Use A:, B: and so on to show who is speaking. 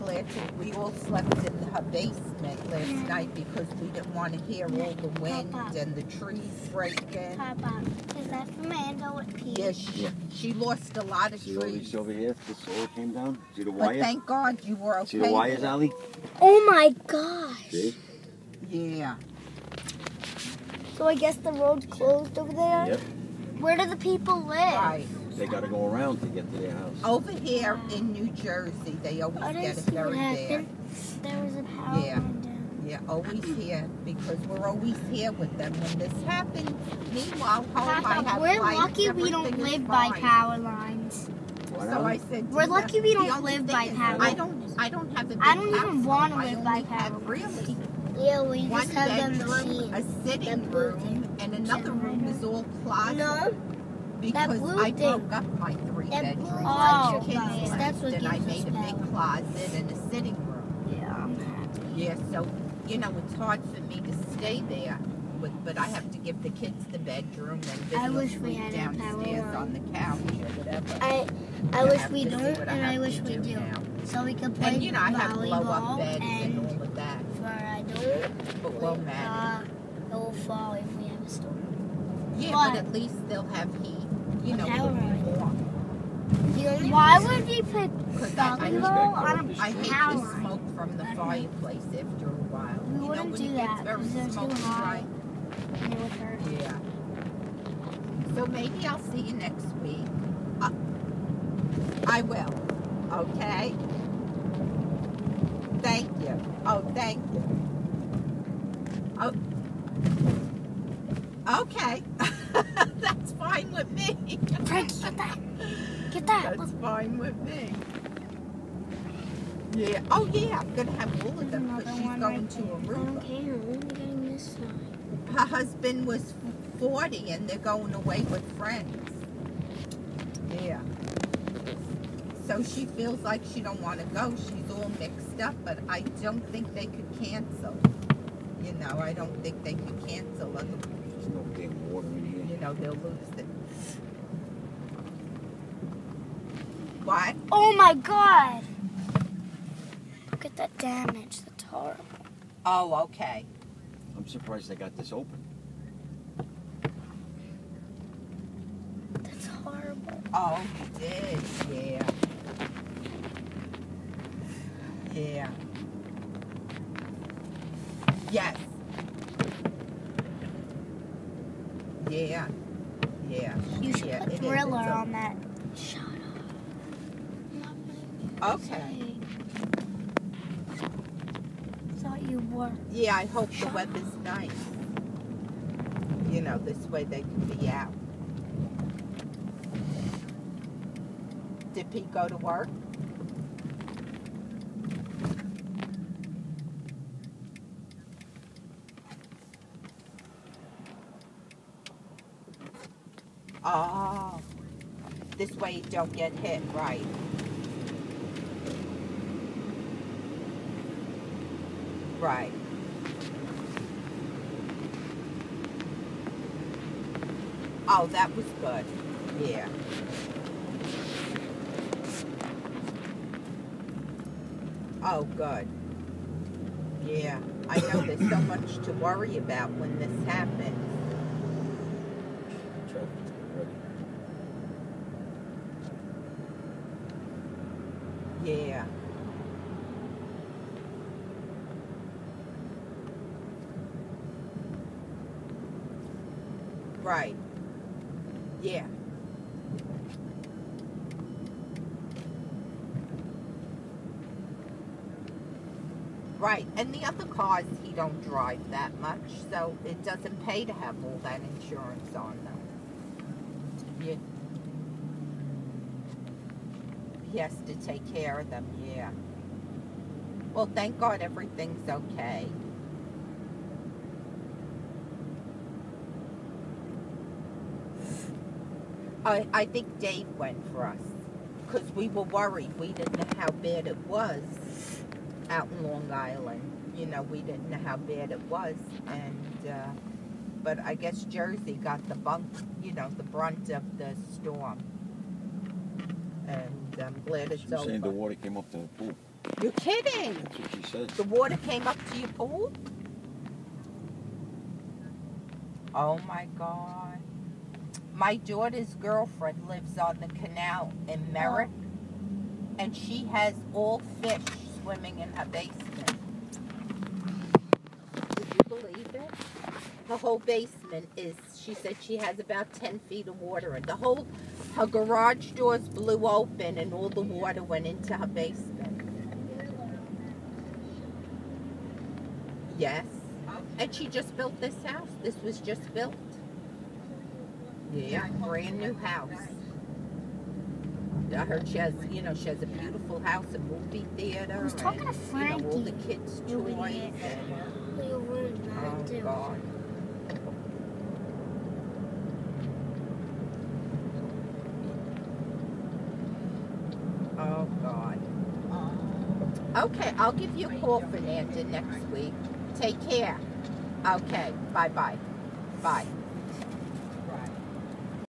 A: glad we all slept in her basement last night because we didn't want to hear all the wind and the trees breaking.
B: Papa, is that from Amanda with Pete?
A: Yeah, she lost a lot of trees.
C: See all these over here? This all came down. See the wire?
A: But thank God you were okay.
C: See the wires, Allie?
B: Oh my gosh.
C: See?
A: Yeah.
B: So I guess the road's closed over there?
C: Yep.
B: Where do the people live?
A: Right.
C: They got to go around to get to their house.
A: Over here in New Jersey, they always get it very bad.
B: There was a power line down.
A: Yeah, always here, because we're always here with them when this happens. Meanwhile, home I
B: Papa,
A: have
B: we're
A: lights,
B: lucky we don't
A: everything is
B: live by
A: fine.
B: power lines.
C: What,
A: So I
C: Allie?
A: said,
B: We're
A: Tina,
B: lucky we don't
A: the only
B: live
A: thing
B: by
A: is
B: power.
A: I don't have a big
B: I don't even
A: house,
B: want to
A: I
B: live
A: only
B: by power.
A: have really
B: Yeah, we
A: one
B: just have the
A: bedroom,
B: machine.
A: a sitting
B: blue
A: room,
B: thing.
A: and another room is all closet.
B: No,
A: because
B: blue
A: I
B: thing.
A: broke up my three
B: That
A: bedroom.
B: blue
A: Oh,
B: electric box, that's what
A: and I
B: gives us
A: made a big
B: power.
A: closet and a sitting room.
B: Yeah, I'm happy.
A: Yeah, so, you know, it's hard for me to stay there. But I have to give the kids the bedroom and
B: I
A: video
B: wish we
A: sleep
B: had a power
A: downstairs
B: line.
A: on the couch or whatever.
B: I
A: I
B: wish
A: have
B: we
A: to see
B: don't,
A: what
B: and I
A: have
B: wish
A: to
B: we do.
A: now.
B: So we can play
A: And, you know, I have blow-up
B: volleyball
A: beds and
B: and
A: all of that.
B: for I don't.
A: But we'll manage.
B: It will fall if we have a storm.
A: Yeah,
B: but-
A: but at least they'll have heat. You know,
B: power
A: it'll be
B: line.
A: warm.
B: Why would we put
A: Because I
B: volleyball on a
A: I hate
B: power
A: the
B: line?
A: smoke from the fireplace after a while.
B: We
A: You know,
B: wouldn't
A: when
B: do
A: it
B: that
A: gets very
B: because they're too
A: smoky,
B: high.
A: right?
B: And it would hurt.
A: Yeah. So maybe I'll see you next week. I will. Okay? Thank you. Oh, thank you. Oh. Okay. That's fine with me.
B: Frankie, get that. Get that.
A: That's fine with me. Yeah. Oh, yeah. I'm going to have all of them because she's going to Aruba.
B: Okay, I'm only getting this side.
A: Her husband was 40 and they're going away with friends. Yeah. So she feels like she don't want to go. She's all mixed up, but I don't think they could cancel. You know, I don't think they could cancel.
C: There's no damn water in here.
A: You know, they'll lose it. What?
B: Oh my god! Look at that damage. That's horrible.
A: Oh, okay.
C: I'm surprised they got this open.
B: That's horrible.
A: Oh, you did. Yeah. Yeah. Yes. Yeah. Yeah.
B: You should
A: Yeah,
B: put
A: it is.
B: Thriller
A: It's a-
B: on that. Shut up. I'm not putting
A: Okay.
B: Thought you were.
A: Yeah, I hope the weather's nice. You know, this way they can be out. Did Pete go to work? Oh, this way you don't get hit, right? Right. Oh, that was good. Yeah. Oh, good. Yeah. I know there's so much to worry about when this happens.
C: Traffic's ready.
A: Yeah. Right. Yeah. Right, and the other cars, he don't drive that much, so it doesn't pay to have all that insurance on them. Yeah. He has to take care of them, yeah. Well, thank God everything's okay. I think Dave went for us, because we were worried. We didn't know how bad it was out in Long Island. You know, we didn't know how bad it was, and but I guess Jersey got the the brunt of the storm, and I'm glad it's
C: You're saying the
A: over.
C: water came up to the pool.
A: You're kidding.
C: That's what she said.
A: The water came up to your pool? Oh my God. My daughter's girlfriend lives on the canal in Merrick, and she has all fish swimming in her basement. Would you believe it? Her whole basement is, she said she has about 10 feet of water. And her garage doors blew open and all the water went into her basement. Yes. And she just built this house. This was just built. Yeah, brand new house. I heard she has a beautiful house, a movie theater.
B: I was talking to Frankie.
A: All the kids' toys. Oh, God. Oh, God. Okay, I'll give you a call, Fernanda, next week. Take care. Okay, bye-bye. Bye. Right.